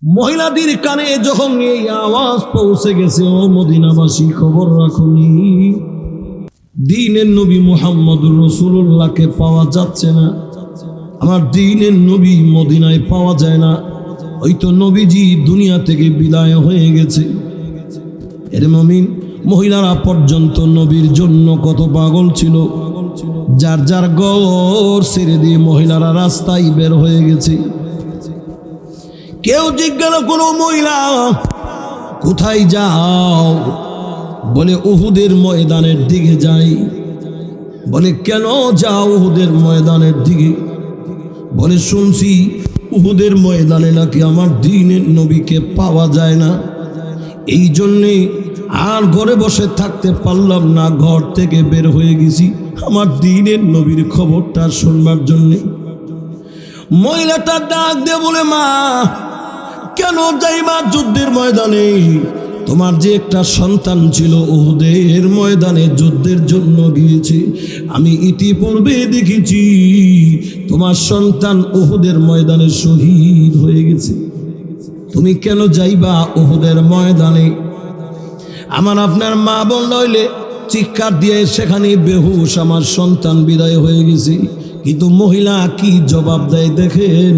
মহিলাদের কানে যখন এই আওয়াজ পৌঁছে গেছে, ও মদিনাবাসী খবর রাখুনি, দ্বীনের নবী মুহাম্মদুর রাসূলুল্লাহকে পাওয়া যাচ্ছে না। আমার দ্বীনের নবী মদিনায় পাওয়া যায় না, হয়তো নবীজি দুনিয়া থেকে বিদায় হয়ে গেছে। এর মুমিন, মহিলারা পর্যন্ত নবীর জন্য কত পাগল ছিল। যার যার ঘর ছেড়ে দিয়ে মহিলারা রাস্তায় বের হয়ে গেছে। কেউ জিজ্ঞাসা করো, মহিলা কোথায় যাও? বলে উহুদের ময়দানের দিকে যাই। বলে কেন যাও উহুদের ময়দানের দিকে? বলে শুনছি উহুদের ময়দানে নাকি আমার দ্বীনের নবীকে পাওয়া যায় না, এই জন্যে আর ঘরে বসে থাকতে পারলাম না, ঘর থেকে বের হয়ে গেছি আমার দ্বীনের নবীর খবরটা শুনবার জন্যে। মহিলাটা ডাক দিয়ে বলে, মা কেন যাইবা যুদ্ধের ময়দানে? তোমার যে একটা সন্তান ছিল উহুদের ময়দানে যুদ্ধের জন্য গিয়েছে, আমি ইতিপূর্বে দেখেছি তোমার সন্তান উহুদের ময়দানে শহীদ হয়ে গেছে। তুমি কেন যাইবা উহুদের ময়দানে? আমার আপনার মা বোন নইলে চিৎকার দিয়ে সেখানে বেহুশ আমার সন্তান বিদায় হয়ে গেছে। কিন্তু মহিলা কি জবাব দেয় দেখেন।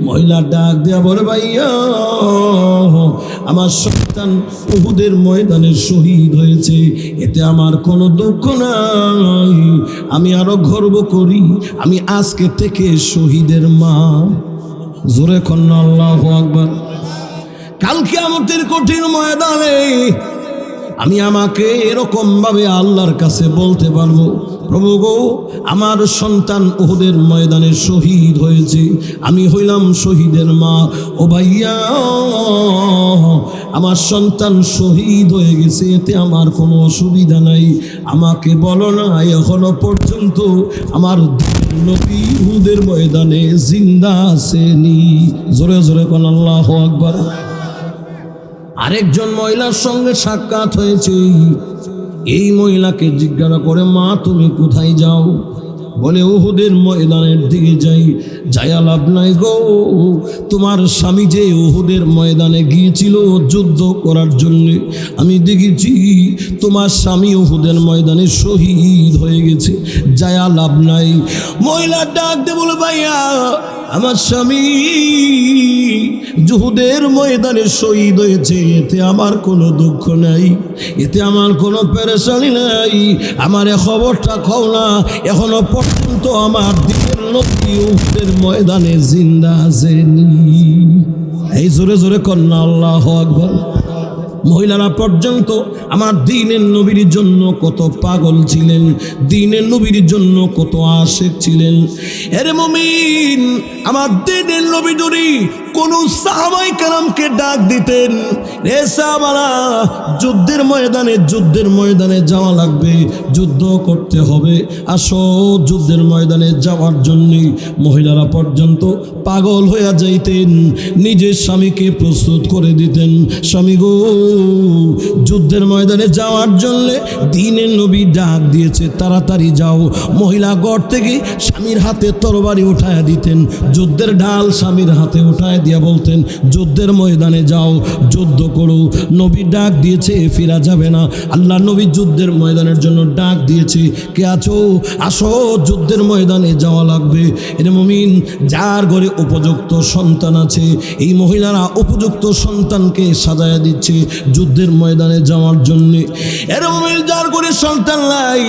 মহিলা ডাক দেয়া বলে, ভাইয়া আমার সন্তান উহুদের ময়দানে শহীদ হয়েছে, এতে আমার কোনো দুঃখ নাই, আমি আরো গর্ব করি, আমি আজকে থেকে শহীদের মা। জোরে কন্যা আল্লাহু আকবার। কাল কিয়ামতের কঠিন ময়দানে আমি আমাকে এরকম ভাবে আল্লাহর কাছে বলতে পারবো, প্রভু গো আমার সন্তান উহুদের ময়দানে শহীদ হয়েছে, আমি হইলাম শহীদের মা। ও ভাইয়া আমার সন্তান শহীদ হয়ে গেছে, এতে আমার কোনো অসুবিধা নাই, আমাকে বলো না এখনো পর্যন্ত আমার নবী উহুদের ময়দানে জিন্দা আছেনি? জোরে জোরে কোন আল্লাহু আকবার। আরেকজন মহিলার সঙ্গে সাক্ষাৎ হয়েছে। এই মহিলাকে জিজ্ঞাসা করে, মা তুমি কোথায় যাও? বলে উহুদের ময়দানের দিকে যাই। যায়া লাভ নাই গো, তোমার স্বামী যে উহুদের ময়দানে গিয়েছিল যুদ্ধ করার জন্য, আমি দেখেছি তোমার স্বামী উহুদের ময়দানে শহীদ হয়ে গেছে, যায়া লাভ নাই। মহিলা ডাক দে বলে, ভাইয়া আমার স্বামী উহুদের ময়দানে শহীদ হয়েছে, এতে আমার কোনো দুঃখ নাই, এতে আমার কোনো পেরেশানি নাই, আমার এ খবরটা খাও না এখনো পর্যন্ত আমার দ্বীনের নবী উহুদের ময়দানে জিন্দা আছেনি? এই জোরে জোরে কন্যা আল্লাহু আকবার। মহিলারা পর্যন্ত আমার দ্বীনের নবীর জন্য কত পাগল ছিলেন, দ্বীনের নবীর জন্য কত আশিক ছিলেন। এর মুমিন, আমার দ্বীনের নবী যদি কোন সাহাবায়ে কেরামকে ডাক দিতেন, রে সাহাবারা যুদ্ধের ময়দানে যাওয়া লাগবে, যুদ্ধ করতে হবে, আসো যুদ্ধের ময়দানে যাওয়ার জন্য মহিলারা পর্যন্ত পাগল হয়ে যাইতেন, নিজের স্বামীকে প্রস্তুত করে দিতেন। স্বামী গো যুদ্ধের ময়দানে যাওয়ার জন্য দ্বীনের নবী ডাক দিয়েছে, তাড়াতাড়ি যাও। মহিলা ঘর থেকে স্বামীর হাতে তরবারি উঠায়া দিতেন, যুদ্ধের ঢাল স্বামীর হাতে উঠায় দিয়া বলতেন, যুদ্ধের ময়দানে যাও, যুদ্ধ করো। নবী ডাক দিয়েছে, ফিরা যাবে না। আল্লাহ নবী যুদ্ধের ময়দানের জন্য ডাক দিয়েছে, কে আছো আসো, যুদ্ধের ময়দানে যাওয়া লাগবে। এর মুমিন, যার ঘরে উপযুক্ত সন্তান আছে, এই মহিলারা উপযুক্ত সন্তানকে সাজায়া দিচ্ছে যুদ্ধের ময়দানে যাওয়ার জন্য। এর মুমিন, যার ঘরে সন্তান নাই,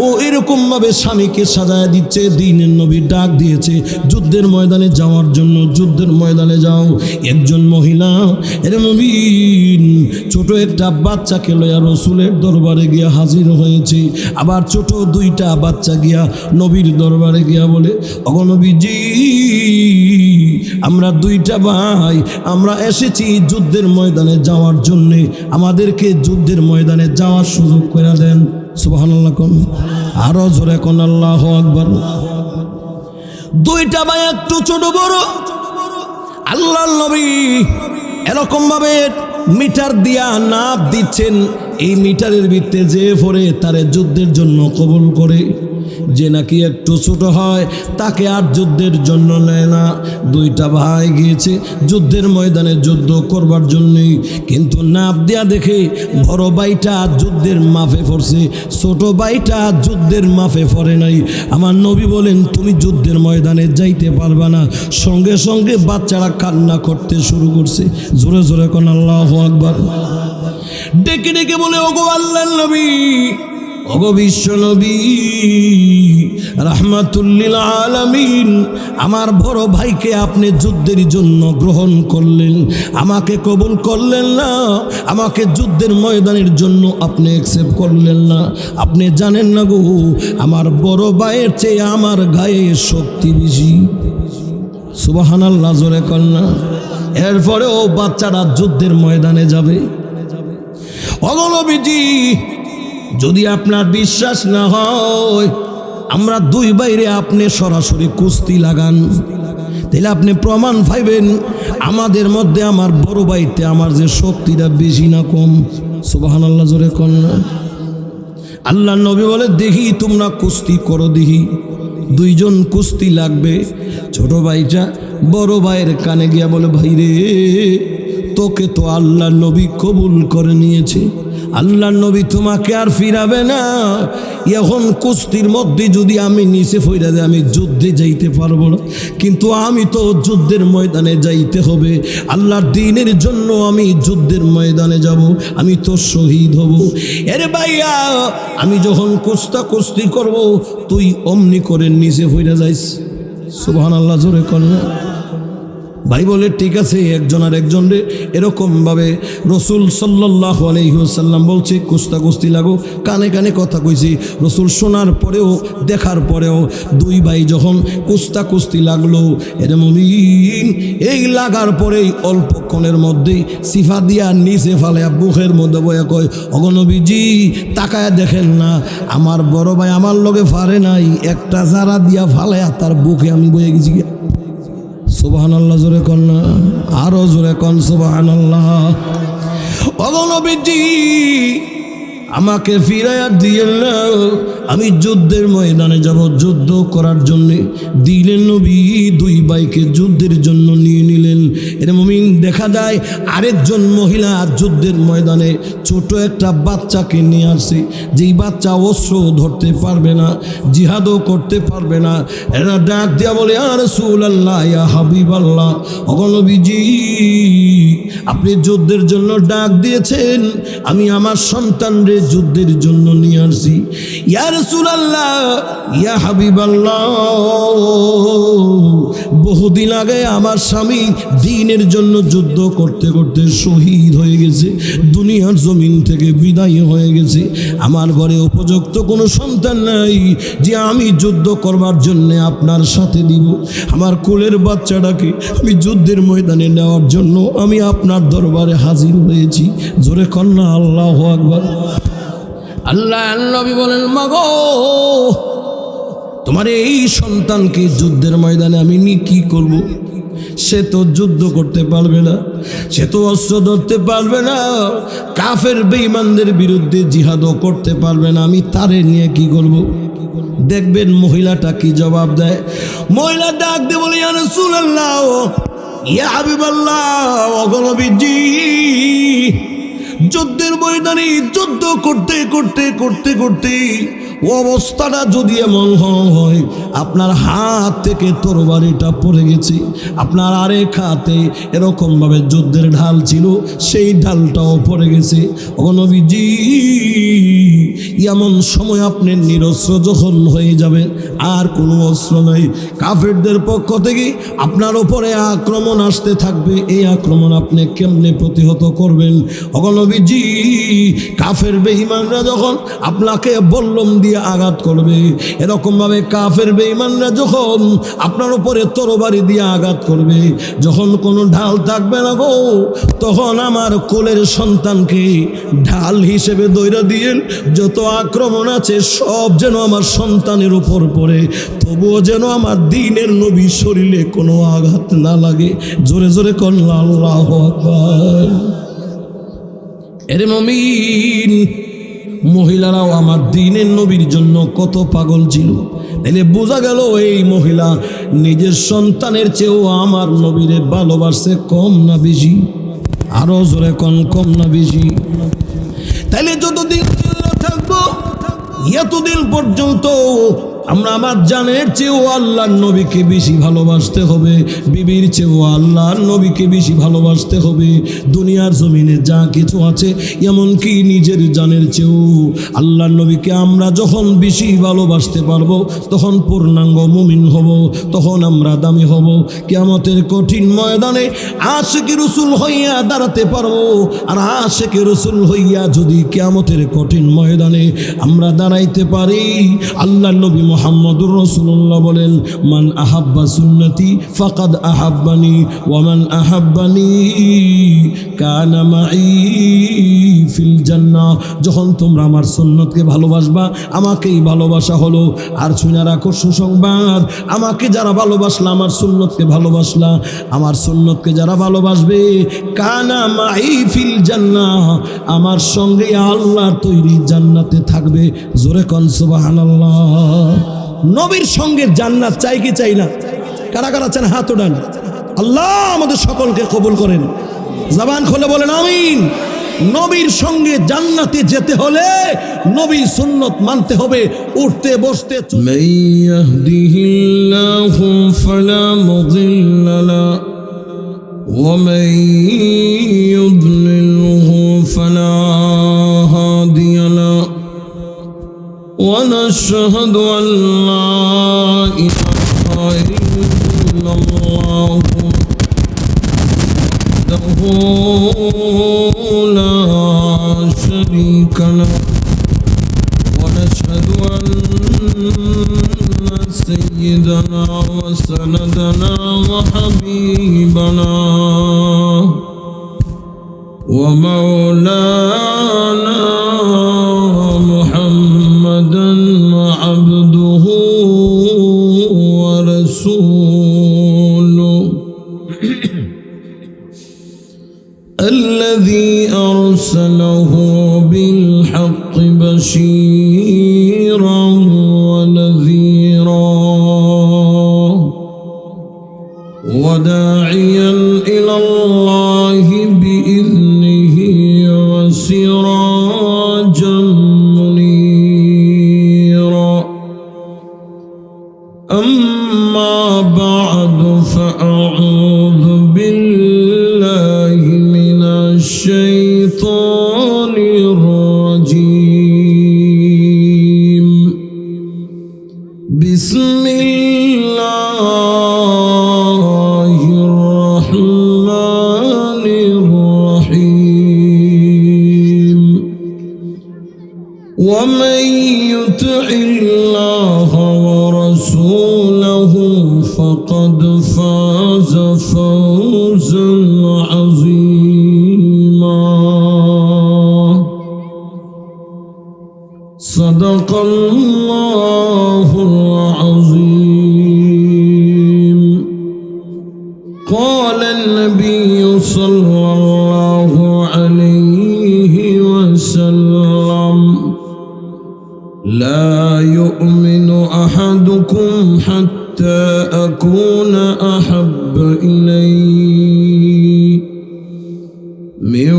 ও এরকম ভাবে স্বামীকে সাজায়া দিচ্ছে। দ্বীনের নবী ডাক দিয়েছে যুদ্ধের ময়দানে যাওয়ার জন্য, যুদ্ধের ময়দানে যাও। একজন মহিলা, এর মুমিন, ছোট একটা বাচ্চাকে লইয়া রসুলের দরবারে গিয়া হাজির হয়েছে। আবার ছোট দুইটা বাচ্চা গিয়া নবীর দরবারে গিয়া বলে, ওগো নবীজি আমরা দুইটা ভাই, আমরা এসেছি যুদ্ধের ময়দানে যাওয়ার জন্যে, আমাদেরকে যুদ্ধের ময়দানে যাওয়ার সুযোগ করে দেন। সুবহানাল্লাহ কোন, আরো জোরে কোন আল্লাহু আকবার। দুইটা ভাই একটু ছোট বড়। আল্লাহর নবী এরকম ভাবে মিটার দিয়া নাপ দিচ্ছেন, এই মিটারের ভিত্তিতে যে পড়ে তারে যুদ্ধের জন্য কবুল করে। যে নাকি একটু ছোট হয় তাকে আর যুদ্ধের জন্য নেয় না। দুইটা ভাই গিয়েছে যুদ্ধের ময়দানে যুদ্ধ করবার জন্যই, কিন্তু নাপ দেয়া দেখে বড় ভাইটা যুদ্ধের মাফে পড়ছে, ছোট ভাইটা যুদ্ধের মাফে পড়ে নাই। আমার নবী বলেন তুমি যুদ্ধের ময়দানে যাইতে পারবা না। সঙ্গে সঙ্গে বাচ্চারা কান্না করতে শুরু করছে। জোরে জোরে কোন আল্লাহু আকবার। ডেকে ডেকে বলে ওগো আল্লাহর নবী, ওগো বিশ্ব নবী রাহমাতুল লিল আলামিন, আমার বড় ভাইকে আপনি যুদ্ধের জন্য গ্রহণ করলেন, আমাকে কবুল করলেন না, আমাকে যুদ্ধের ময়দানের জন্য আপনি অ্যাকসেপ্ট করলেন না। আপনি জানেন না গো, আমার বড় ভাইয়ের চেয়ে আমার গায়ে শক্তি বেশি। সুবহানাল্লাহ, জোরে কন্যা। এরপরেও বাচ্চারা যুদ্ধের ময়দানে যাবে। ওগো নবীজি, যদি আপনার বিশ্বাস না হয়, আমরা দুই বাইরে আপনি সরাসরি কুস্তি লাগান, তাহলে আপনি প্রমাণ পাইবেন আমাদের মধ্যে আমার বড় ভাইতে আমার যে শক্তিটা বেশি না কম। সুবহানাল্লাহ, জোরে কন্যা। আল্লাহ নবী বলে দেখি তোমরা কুস্তি করো দেখি। দুইজন কুস্তি লাগবে। ছোট ভাইটা বড় ভাইয়ের কানে গিয়া বলে ভাই রে, তোকে তো আল্লাহ নবী কবুল করে নিয়েছে, আল্লাহ নবী তোমাকে আর ফিরাবে না। এখন কুস্তির মধ্যে যদি আমি নিচে ফইরা যাই আমি যুদ্ধে যাইতে পারবো না, কিন্তু আমি তো যুদ্ধের ময়দানে যাইতে হবে, আল্লাহর দ্বীনের জন্য আমি যুদ্ধের ময়দানে যাব, আমি তো শহীদ হব। এরে ভাইয়া, আমি যখন কুস্তি করব তুই অমনি করে নিচে ফইরা যাইস। সুবহানাল্লাহ, জোরে কর না। ভাই বলে ঠিক আছে। একজন আর একজনরে এরকমভাবে রসুল সাল্লাল্লাহু আলাইহি ওয়াসাল্লাম বলছে কুস্তি লাগো, কানে কানে কথা কইছি। রসুল শোনার পরেও দেখার পরেও দুই ভাই যখন কুস্তি লাগলো, এর মুমিন এই লাগার পরেই অল্পক্ষণের মধ্যেই সিফা দিয়া নিচে ফালে বুকের মধ্যে বয়া কয় ওগো নবীজি তাকায় দেখেন না, আমার বড় ভাই আমার লগে ফারে নাই, একটা জারা দিয়া ফালায়া তার বুকে আমি বয়ে গেছি। সুবহানাল্লাহ, জোরে কন না, আরো জোরে কন সুবহানাল্লাহ। ওগো নবীজি আমাকে ফিরাইয়া দিয়েন না, আমি যুদ্ধের ময়দানে যাব যুদ্ধ করার জন্যে। দিলেন নবী, দুই ভাইকে যুদ্ধের জন্য নিয়ে নিলেন। এর মুমিন দেখা যায় আরেকজন মহিলা যুদ্ধের ময়দানে ছোট একটা বাচ্চাকে নিয়ে আসছে, যেই বাচ্চা অস্ত্র ধরতে পারবে না, জিহাদও করতে পারবে না। এরা ডাক দিয়া বলে ইয়া রাসূলুল্লাহ, ইয়া হাবিবাল্লাহ, ওগো নবীজি আপনি যুদ্ধের জন্য ডাক দিয়েছেন, আমি আমার সন্তানরে যুদ্ধের জন্য নিয়ে আসছি। ইয়া রাসূলুল্লাহ, ইয়া হাবিবাল্লাহ, বহুদিন আগে আমার স্বামী দ্বীনের জন্য যুদ্ধ করতে করতে শহীদ হয়ে গেছে, দুনিয়ার জমিন থেকে বিদায় হয়ে গেছে। আমার ঘরে উপযুক্ত কোনো সন্তান নাই যে আমি যুদ্ধ করবার জন্য আপনার সাথে দিব। আমার কোলের বাচ্চাটাকে আমি যুদ্ধের ময়দানে নেওয়ার জন্য আমি আপনার দরবারে হাজির হয়েছি। জোরে কন্যা আল্লাহু আকবার। আল্লাহ নবী বলেন মাগো, তোমার এই সন্তানকে যুদ্ধের ময়দানে আমি কি করব? সে তো যুদ্ধ করতে পারবে না, সে তো অস্ত্র ধরতে পারবে না, কাফের বেঈমানদের বিরুদ্ধে জিহাদও করতে পারবে না, আমি তারে নিয়ে কি করব? দেখবেন মহিলাটা কি জবাব দেয়। মহিলা ডাক দিয়ে বলে ইয়া রাসূলুল্লাহ, ইয়া হাবিবাল্লাহ, ওগো নবীজি যুদ্ধের ময়দানে যুদ্ধ করতে করতে করতে করতে অবস্থাটা যদি এমন হয় আপনার হাত থেকে তরবারিটা পড়ে গেছে, আপনার আরেক হাতে এরকমভাবে যুদ্ধের ঢাল ছিল, সেই ঢালটাও পড়ে গেছে। ও নবীজি এমন সময় আপনি নিরস্ত্র যখন হয়ে যাবেন, আর কোনো অস্ত্র নাই, কাফেরদের পক্ষ থেকে আপনার উপরে আক্রমণ আসতে থাকবে, এই আক্রমণ আপনি কেমনে প্রতিহত করবেন? ও নবীজি কাফের বেঈমানরা যখন আপনাকে বল্লম দিয়ে আঘাত করবে, এরকম ভাবে কাফের বেঈমানরা যখন আপনার উপরে তরবারি দিয়ে আঘাত করবে, যখন কোনো ঢাল থাকবে না গো, তখন আমার কোলের সন্তানকে ঢাল হিসেবে দইরা দিয়েন। যত আক্রমণ আছে সব যেন আমার সন্তানের উপর পড়ে, তবুও যেন আমার দ্বীনের নবী শরীরে কোনো আঘাত না লাগে। জোরে জোরে কোন আল্লাহু আকবার। এরে মুমিন, মহিলারাও আমার দ্বীনের নবীর জন্য কত পাগল ছিল। তাহলে বোঝা গেল এই মহিলা নিজের সন্তানের চেয়েও আমার নবীরে ভালোবাসে কম না বেশি? আরো জোরে কম না বেশি? তাইলে যতদিন থাকবো এতদিন পর্যন্ত আমরা আমার জানের চেয়েও আল্লাহর নবীকে বেশি ভালোবাসতে হবে, বিবির চেয়েও আল্লাহর নবীকে বেশি ভালোবাসতে হবে। দুনিয়ার জমিনে যা কিছু আছে এমনকি নিজের জানের চেয়েও আল্লাহর নবীকে আমরা যখন বেশি ভালোবাসতে পারবো তখন পূর্ণাঙ্গ মুমিন হব, তখন আমরা দামি হব। কিয়ামতের কঠিন ময়দানে আশিকি রাসূল হইয়া দাঁড়াতে পারবো। আর আশিকি রাসূল হইয়া যদি কিয়ামতের কঠিন ময়দানে আমরা দাঁড়াইতে পারি, আল্লাহর নবী মুহাম্মদুর রাসূলুল্লাহ বলেন, মান আহাব্বা সুন্নতি ফাকাদ আহাব্বানি ওয়া মান আহাব্বানি কানা মাই ফিল জান্নাহ। যখন তোমরা আমার সুন্নতকে ভালোবাসবা আমাকেই ভালোবাসা হলো। আর শুনে রাখো সুসংবাদ, আমাকে যারা ভালোবাসলা, আমার সুন্নতকে ভালোবাসলা, আমার সুন্নতকে যারা ভালোবাসবে, কানা মাই ফিল জান্নাহ, আমার সঙ্গে আল্লাহর তৈরি জান্নাতে থাকবে। জোরে কোন সুবহানাল্লাহ। নবীর সঙ্গে জান্নাত চাই কি চাই না? কারা কারা চান হাত ওঠান। আল্লাহ আমাদের সকলকে কবুল করেন। জবান খুলে বলেন আমিন। নবীর সঙ্গে জান্নাতে যেতে হলে নবীর সুন্নত মানতে হবে, উঠতে বসতে। মান ইয়াহদিহিল্লাহু ফালা মুদিল্লা লাহু ওয়া মান ইউদ্লিলহু ফালা হাদিয়া লাহু ونشهد أن لا إله إلا الله وحده لا شريك له ونشهد أن سيدنا وسندنا وحبيبنا ومولانا عبده ورسوله الذي أرسله بالحق بشيرا ونذيرا وداعيا إلى الله بإذنه وسراجا أما بعد فأعوذ بالله من الشيطان الرجيم. بسم الله الرحمن الرحيم. ومن يطع الله ورسوله فقد فاز فوزا عظيما. صدق الله العظيم. قال النبي صلى الله عليه وسلم لا يؤمن أحدكم حتى أكون أحب إليه من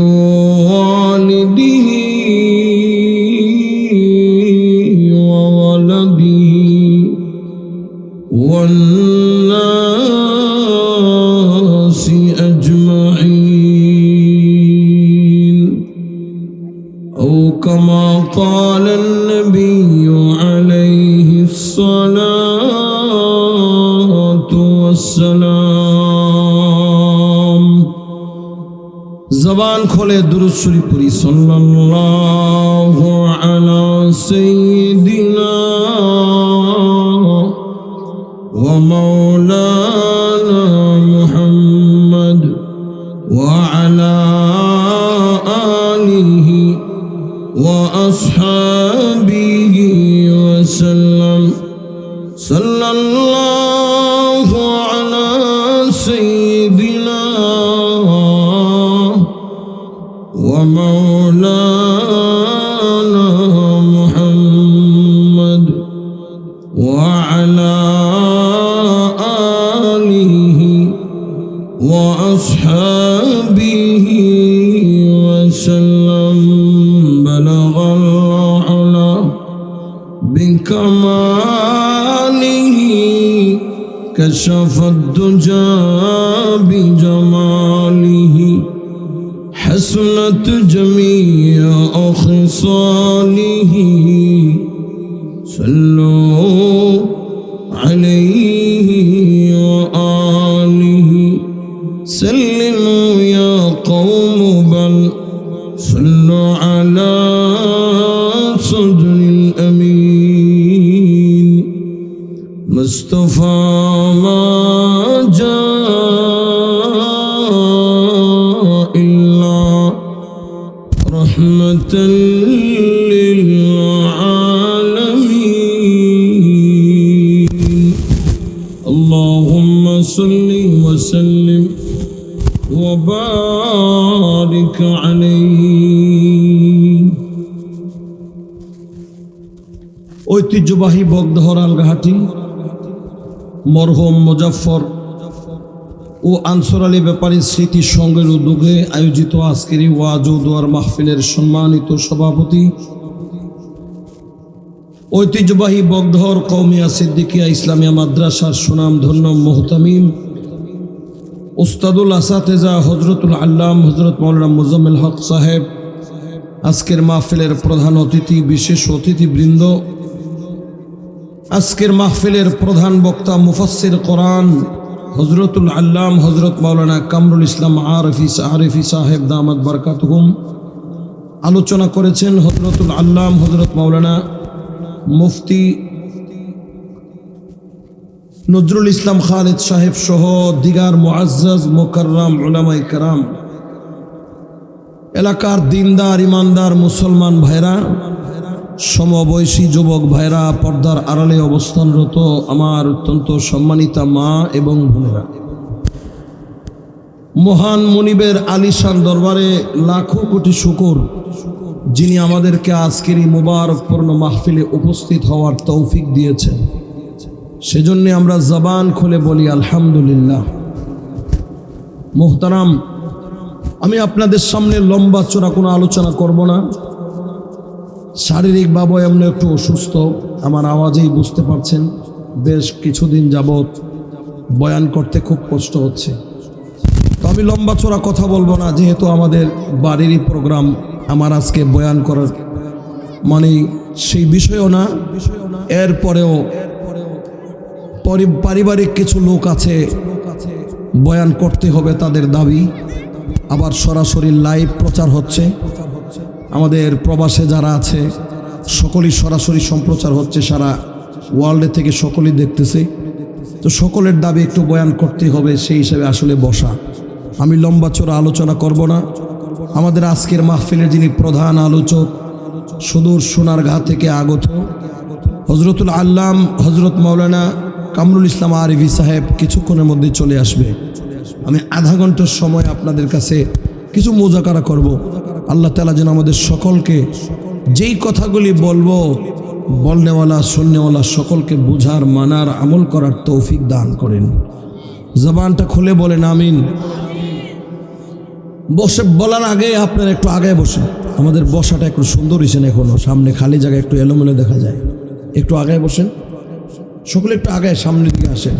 والده وولده والناس أجمعين، أو كما قال النبي عليه الصلاة والسلام. زبان کھولے درود شریف پوری صلی اللہ علی سیدنا ومولانا محمد وعلى آله وأصحابه وسلم. صلى الله على سيدنا ومولانا بكماله كشف الدجى بجماله حسنت جميع خصاله صلوا عليه وآله سلموا يا قوم بل صلوا على صدر الأمين مصطفى ما جاء إلا رحمة للعالمين اللهم صل وسلم وبارك عليه ঐতিহ্যবাহী বগদহর আলগাহাটি মরহুম মুজাফফর ও আনসার আলী ব্যাপারী স্মৃতি সংঘের উদ্যোগে আয়োজিত আজকের এই ওয়াজ ও দোয়ার মাহফিলের সম্মানিত সভাপতি ঐতিহ্যবাহী বগদহর কওমিয়া সিদ্দিকিয়া ইসলামিয়া মাদ্রাসার সুনামধন্য মুহতামিম উস্তাদুল আসাতেজা হযরতুল আল্লাম হযরত মাওলানা মুজাম্মিল হক সাহেব, আজকের মাহফিলের প্রধান অতিথি, বিশেষ অতিথিবৃন্দ, আজকের মাহফিলের প্রধান বক্তা মুফাসসির কোরআন হযরতুল আল্লাম হযরত মাওলানা কামরুল ইসলাম আরিফি সাহেব দামাত বারকাতুহুম। আলোচনা করেছেন হযরতুল আল্লাম হযরত মাওলানা মুফতি নজরুল ইসলাম খালিদ সাহেব সহ দিগার মুআজ্জাজ মুকাররম উলামায়ে কেরাম, এলাকার দিনদার ইমানদার মুসলমান ভাইরা, সমবয়সী যুবক ভাইরা, পর্দার আড়ালে অবস্থানরত আমার অত্যন্ত সম্মানিতা মা এবং বোনেরা, মহান মুনিবের আলিশান দরবারে লাখো কোটি শুকর যিনি আমাদেরকে আজকের এই মুবারকপূর্ণ মাহফিলে উপস্থিত হওয়ার তৌফিক দিয়েছেন। সেজন্য আমরা জবান খুলে বলি আলহামদুলিল্লাহ। মুহতারাম, আমি আপনাদের সামনে লম্বা চড়া কোনো আলোচনা করব না। শারীরিকভাবে এমনি একটু অসুস্থ, আমার আওয়াজেই বুঝতে পারছেন। বেশ কিছুদিন যাবৎ বয়ান করতে খুব কষ্ট হচ্ছে, তো আমি লম্বা চড়া কথা বলবো না, যেহেতু আমাদের বাড়িরই প্রোগ্রাম। আমার আজকে বয়ান করার মানে সেই বিষয়ও না, এরপরেও পারিবারিক কিছু লোক আছে, বয়ান করতে হবে তাদের দাবি। আবার সরাসরি লাইভ প্রচার হচ্ছে, আমাদের প্রবাসে যারা আছে সকলেই সরাসরি সম্প্রচার হচ্ছে, সারা ওয়ার্ল্ডে থেকে সকলেই দেখতেছে। তো সকলের দাবি একটু বয়ান করতে হবে, সেই হিসাবে আসলে বসা। আমি লম্বা চড়া আলোচনা করব না। আমাদের আজকের মাহফিলের যিনি প্রধান আলোচক, সুদূর সোনারগাঁ থেকে আগত হযরতুল আল্লাম হযরত মাওলানা কামরুল ইসলাম আরিফি সাহেব কিছুক্ষণের মধ্যে চলে আসবে। আমি আধা ঘন্টার সময় আপনাদের কাছে কিছু মুজাকারা করব। আল্লাহ তাআলা যেন আমাদের সকলকে যেই কথাগুলি বলবো, বলনেওয়ালা শুননেওয়ালা সকলকে বুঝার, মানার, আমল করার তৌফিক দান করেন। জবানটা খুলে বলেন আমিন। বসে বলার আগে আপনারা একটু আগে বসেন। আমাদের বসাটা একটু সুন্দর হয়েছেন, এখনো সামনে খালি জায়গা একটু এলোমেলো দেখা যায়। একটু আগে বসেন, সকলে একটু আগে সামনের দিকে আসেন।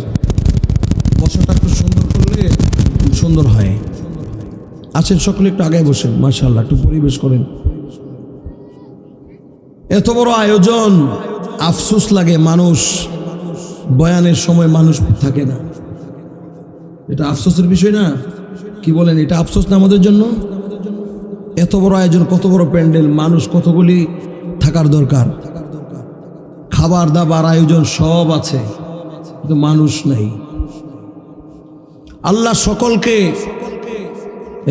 বসাটা একটু সুন্দর করলে সুন্দর হয়। আসেন সকলে একটু আগে বসেন, মাশাআল্লাহ একটু পরিবেশ করেন। এত বড় আয়োজন, আফসোস লাগে মানুষ বয়ানের সময় মানুষ থাকে না। এটা আফসোসের বিষয় না? কি বলেন, এটা আফসোস না আমাদের জন্য? এত বড় আয়োজন, কত বড় প্যান্ডেল, মানুষ কতগুলি থাকার দরকার, খাবার দাবার আয়োজন সব আছে, কিন্তু মানুষ নাই। আল্লাহ সকলকে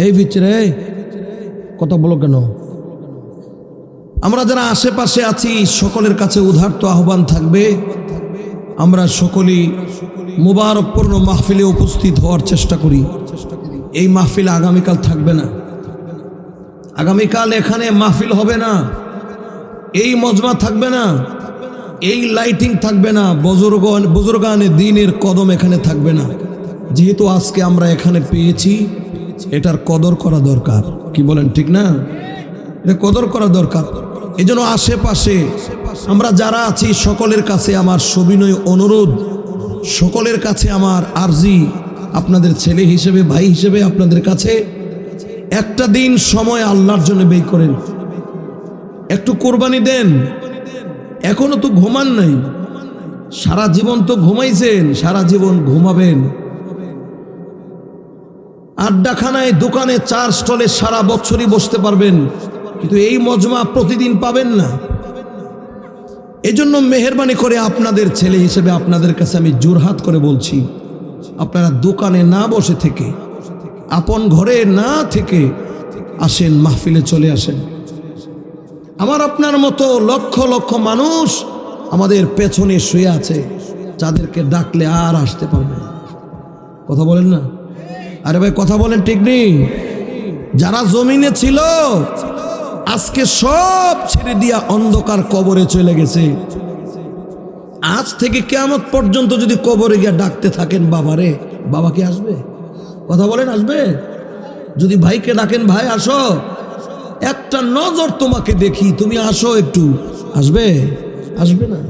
এই ভিতরে কথা বলো কেন? আমরা যারা আশেপাশে আছি সকলের কাছে উদারত আহ্বান থাকবে, আমরা সকলেই মুবারকপূর্ণ মাহফিলে উপস্থিত হওয়ার চেষ্টা করি। এই মাহফিল আগামীকাল থাকবে না, আগামীকাল এখানে মাহফিল হবে না, এই মজমা থাকবে না, এই লাইটিং থাকবে না, বুজুর্গানে দ্বীনের কদম এখানে থাকবে না। যেহেতু আজকে আমরা এখানে পেয়েছি, এটার কদর করা দরকার। কি বলেন, ঠিক না? এটা কদর করা দরকার। এজন্য আশেপাশে আমরা যারা আছি সকলের কাছে আমার সবিনয় অনুরোধ, সকলের কাছে আমার আরজি, আপনাদের ছেলে হিসেবে, ভাই হিসেবে আপনাদের কাছে একটা দিন সময় আল্লাহর জন্য ব্যয় করেন, একটু কোরবানি দেন। এখনো তো ঘুমান নাই, সারা জীবন তো ঘুমাইছেন, সারা জীবন ঘুমাবেন। আড্ডাখানায়, দোকানে, চার স্টলে সারা বছরই বসতে পারবেন, কিন্তু এই মজমা প্রতিদিন পাবেন না। এজন্য মেহেরবানি করে আপনাদের ছেলে হিসেবে আপনাদের কাছে আমি জোরহাত করে বলছি, আপনারা দোকানে না বসে থেকে, আপন ঘরে না থেকে আসেন, মাহফিলে চলে আসেন। আমার আপনার মতো লক্ষ লক্ষ মানুষ আমাদের পেছনে শুয়ে আছে, যাদেরকে ডাকলে আর আসতে পারবে না। কথা বলেন না? আরে ভাই কথা বলেন, ঠিক নেই? যারা জমিনে ছিল আজকে সব ছেড়ে দিয়া অন্ধকার কবরে চলে গেছে। আজ থেকে কিয়ামত পর্যন্ত যদি কবরে গিয়ে ডাকতে থাকেন বাবারে, বাবা কি আসবে? কথা বলেন, আসবে? যদি ভাইকে ডাকেন, ভাই আসো, একটা নজর তোমাকে দেখি, তুমি আসো একটু, আসবে? আসবে না।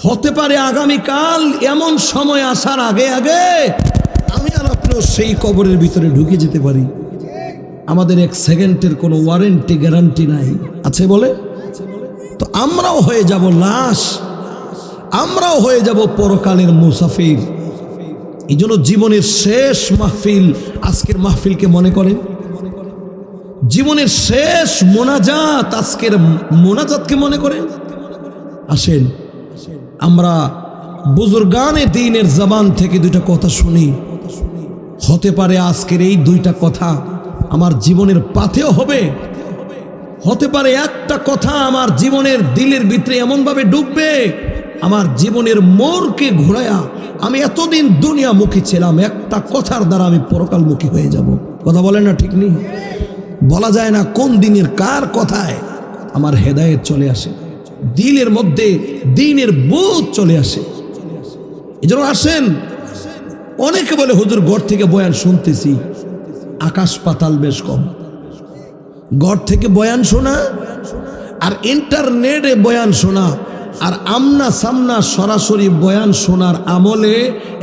হতে পারে আগামীকাল এমন সময় আসার আগে আগে আমি আর আপনিও সেই কবরের ভিতরে ঢুকে যেতে পারি। আমাদের এক সেকেন্ডের কোনো ওয়ারেন্টি, গ্যারান্টি নাই, আছে বলে? তো আমরাও হয়ে যাব লাশ, আমরাও হয়ে যাব পরকালের মুসাফির। এই জন্য জীবনের শেষ মাহফিল, আজকের মাহফিলকে মনে করেন জীবনের শেষ মোনাজাত, আজকের মোনাজাতকে মনে করেন। আসেন আমরা বুজুর্গানে দ্বীনের জবান থেকে দুইটা কথা শুনি। হতে পারে আজকের এই দুইটা কথা আমার জীবনের পাথেও হবে, হতে পারে একটা কথা আমার জীবনের দিলের ভিতরে এমনভাবে ডুববে, আমার জীবনের মোড়কে ঘোরায়া, আমি এতদিন দুনিয়ামুখী ছিলাম, একটা কথার দ্বারা আমি পরকালমুখী হয়ে যাব। কথা বলেন না? ঠিক নেই? বলা যায় না কোন দিনের কার কথায় আমার হেদায়েত চলে আসে, দিলের মধ্যে দ্বীনের বোধ চলে আসে। এজন্য আসেন। অনেকে বলে হুজুর ঘর থেকে বয়ান শুনতেছি, আকাশ পাতাল বেশ কম। ঘর থেকে বয়ান শোনা আর ইন্টারনেটে বয়ান শোনা আর আমনা সামনা সরাসরি বয়ান শোনার আমলে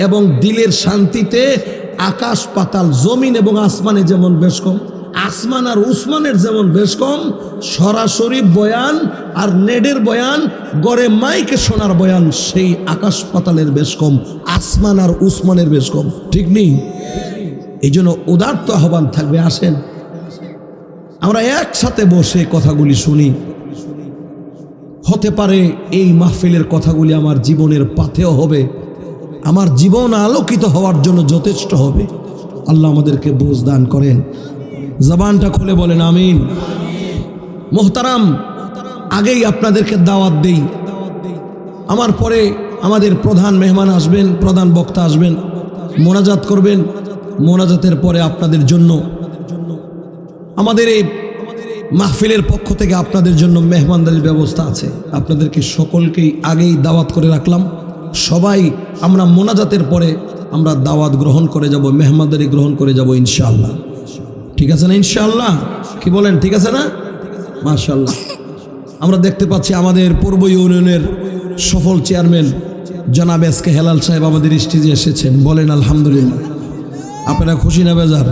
এবং দিলের শান্তিতে আকাশ পাতাল, জমিন এবং আসমানে যেমন বেশ কম, আসমান আর উসমানের যেমন বেশ কম, সরাসরি বয়ান আর নেডের বয়ান, গড়ে মাইকে শোনার বয়ান, সেই আকাশ পাতালের বেশ কম, আসমান আর উসমানের বেশ কম। ঠিক নেই? এই জন্য উদারত আহ্বান থাকবে, আসেন আমরা একসাথে বসে কথাগুলি শুনি। হতে পারে এই মাহফিলের কথাগুলি আমার জীবনের পাথেয় হবে, আমার জীবন আলোকিত হওয়ার জন্য যথেষ্ট হবে। আল্লাহ আমাদেরকে বুঝ দান করেন। জবানটা খুলে বলেন আমিন। মোহতারাম, আগেই আপনাদেরকে দাওয়াত দেই, আমার পরে আমাদের প্রধান মেহমান আসবেন, প্রধান বক্তা আসবেন, মোনাজাত করবেন। মোনাজাতের পরে আপনাদের জন্য আমাদের এই মাহফিলের পক্ষ থেকে আপনাদের জন্য মেহমানদারির ব্যবস্থা আছে। আপনাদেরকে সকলকেই আগেই দাওয়াত করে রাখলাম। সবাই আমরা মোনাজাতের পরে আমরা দাওয়াত গ্রহণ করে যাব, মেহমানদারি গ্রহণ করে যাব ইনশাআল্লাহ। ঠিক আছে না? ইনশাআল্লাহ কি বলেন? ঠিক আছে না? মাশাআল্লাহ। আমরা দেখতে পাচ্ছি আমাদের পূর্ব ইউনিয়নের সফল চেয়ারম্যান জনাব এসকে হেলাল সাহেব আমাদের স্টেজে এসেছেন। বলেন আলহামদুলিল্লাহ। আপনারা খুশি না বেজার?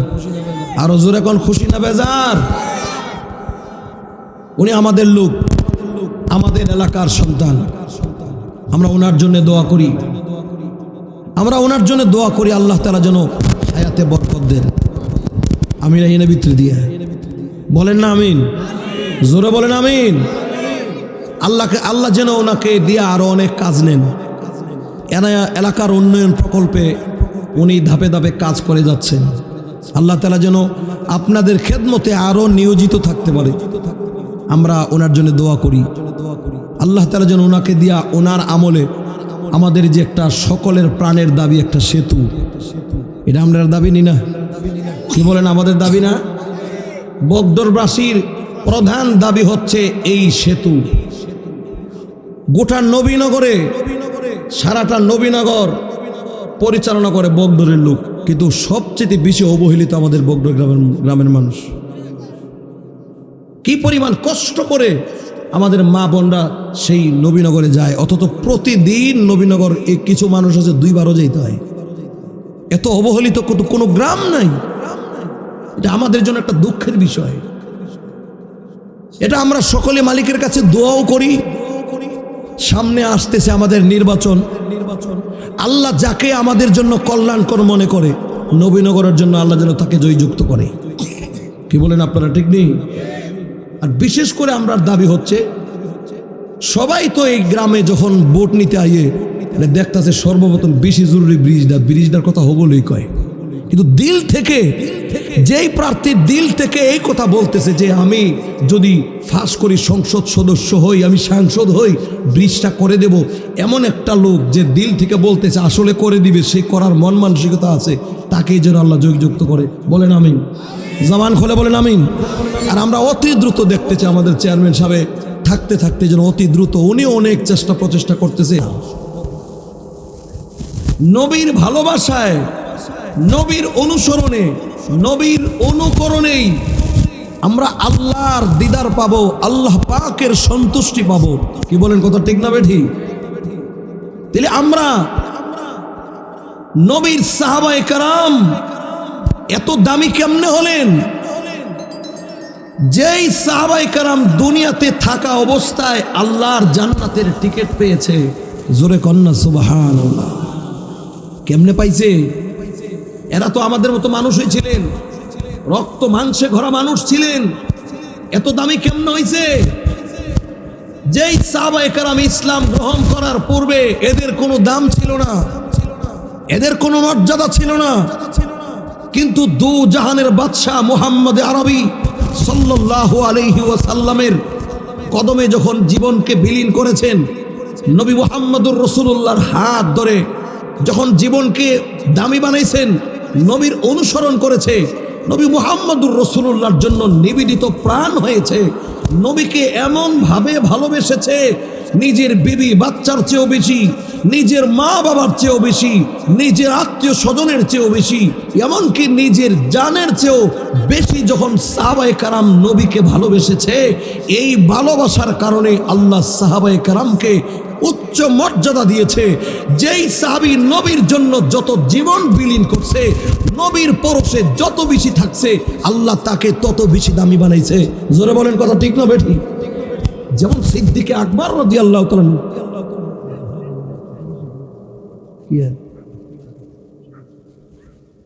আরো জোরে কোন খুশি না বেজার? উনি আমাদের লোক, আমাদের এলাকার সন্তান। আমরা ওনার জন্য দোয়া করি, আমরা ওনার জন্য দোয়া করি আল্লাহ তাআলা যেন হায়াতে বরকত দেন। আমিন এই ভিতরে দিয়ে বলেন না আমিন? জোরে বলেন আমিন। আল্লাহ যেন ওনাকে দিয়ে আরো অনেক কাজ নেন। এলাকার উন্নয়ন প্রকল্পে উনি ধাপে ধাপে কাজ করে যাচ্ছেন। আল্লাহ তাআলা যেন আপনাদের খেদমতে আরো নিয়োজিত থাকতে পারে, আমরা ওনার জন্য দোয়া করি। আল্লাহ তাআলা যেন ওনাকে দিয়া ওনার আমলে আমাদের যে একটা সকলের প্রাণের দাবি একটা সেতু, এটা আমরা দাবি নি না? কি বলেন? আমাদের দাবি না? বগদরবাসীর প্রধান দাবি হচ্ছে এই সেতু। গোটা নবীনগরে, সারাটা নবীনগর পরিচালনা করে বগদরের লোক, কিন্তু সবচেয়ে বেশি অবহেলিত আমাদের বগদর গ্রামের মানুষ। কি পরিমাণ কষ্ট করে আমাদের মা বোনরা সেই নবীনগরে যায়, অথচ প্রতিদিন নবীনগর কিছু মানুষ আছে 2 বারও যেতে হয়। এত অবহেলিত কোনো গ্রাম নাই। এটা আমাদের জন্য একটা দুঃখের বিষয়। এটা আমরা সকলে মালিকের কাছে দোয়াও করি। সামনে আসতেছে আমাদের নির্বাচন। আল্লাহ যাকে আমাদের জন্য কল্যাণকর মনে করে নবীনগরের জন্য আল্লাহ যেন তাকে জয়যুক্ত করে। কি বলেন আপনারা, ঠিক নেই? আর বিশেষ করে আমরা দাবি হচ্ছে, সবাই তো এই গ্রামে যখন ভোট নিতে আইয়ে দেখতেছে সর্বপ্রথম বেশি জরুরি ব্রিজটার কথা হবলেই কয়, কিন্তু দিল থেকে যেই প্রার্থীর দিল থেকে এই কথা বলতেছে যে আমি যদি ফাঁস করি সংসদ সদস্য হই, আমি সাংসদ হই, ব্রিজটা করে দেব, এমন একটা লোক যে দিল থেকে বলতেছে আসলে করে দিবে, সে করার মন মানসিকতা আছে, তাকেই যেন আল্লাহ যোগযুক্ত করে। বলেন আমিন। জবান খোলে বলেন আমিন। আর আমরা অতি দ্রুত দেখতে চাই আমাদের চেয়ারম্যান সাহেব থাকতে থাকতে যেন অতি দ্রুত, উনি অনেক প্রচেষ্টা করতেছে নবীর ভালোবাসায়, নবীর অনুসরণে, নবীর অনুকরণেই আমরা আল্লাহর দিদার পাবো, আল্লাহ পাকের সন্তুষ্টি পাবো। কি বলেন, কথা ঠিক না বেঠি? তাহলে আমরা নবীর সাহাবায়ে কেরাম এত দামি কেমনে হলেন? যেই সাহাবায়ে কেরাম দুনিয়াতে থাকা অবস্থায় আল্লাহর জান্নাতের টিকিট পেয়েছে, জোরে কন্যা সুবহানাল্লাহ। কেমনে পাইছে? এরা তো আমাদের মতো মানুষই ছিলেন, রক্ত মাংসে ভরা মানুষ ছিলেন। এত দামি কেমনে হইছে? যেই সাহাবায়ে কেরাম ইসলাম গ্রহণ করার পূর্বে এদের কোনো দাম ছিল না, এদের কোনো মর্যাদা ছিল না, কিন্তু দু জাহানের বাদশাহ মুহাম্মদ আরবি সাল্লাল্লাহু আলাইহি ওয়াসাল্লামের কদমে যখন জীবনকে বিলীন করেছেন, নবী মুহাম্মদুর রাসূলুল্লাহর হাত ধরে যখন জীবনকে দামি বানাইছেন, নবীর অনুসরণ করেছে, নবী মুহাম্মদুর রাসূলুল্লাহর জন্য নিবেদিত প্রাণ হয়েছে, নবীকে এমন ভাবে ভালোবেসেছে নিজের বিবি বাচ্চার চেয়েও বেশি, নিজের মা বাবার চেয়েও বেশি, নিজের আত্মীয় স্বজনের চেয়েও বেশি, এমনকি নিজের জানের চেয়েও বেশি যখন সাহাবায়ে কেরাম নবীকে ভালোবেসেছে, এই ভালোবাসার কারণে আল্লাহ সাহাবায়ে কেরামকে উচ্চ মর্যাদা দিয়েছে। যেই সাহাবী নবীর জন্য যত জীবন বিলীন করছে, নবীর পরশে যত বেশি থাকছে, আল্লাহ তাকে তত বেশি দামি বানাইছে। জোরে বলেন, কথা ঠিক না বেঠি? যেমন সিদ্দিকে আকবর রাদিয়াল্লাহু তাআলা,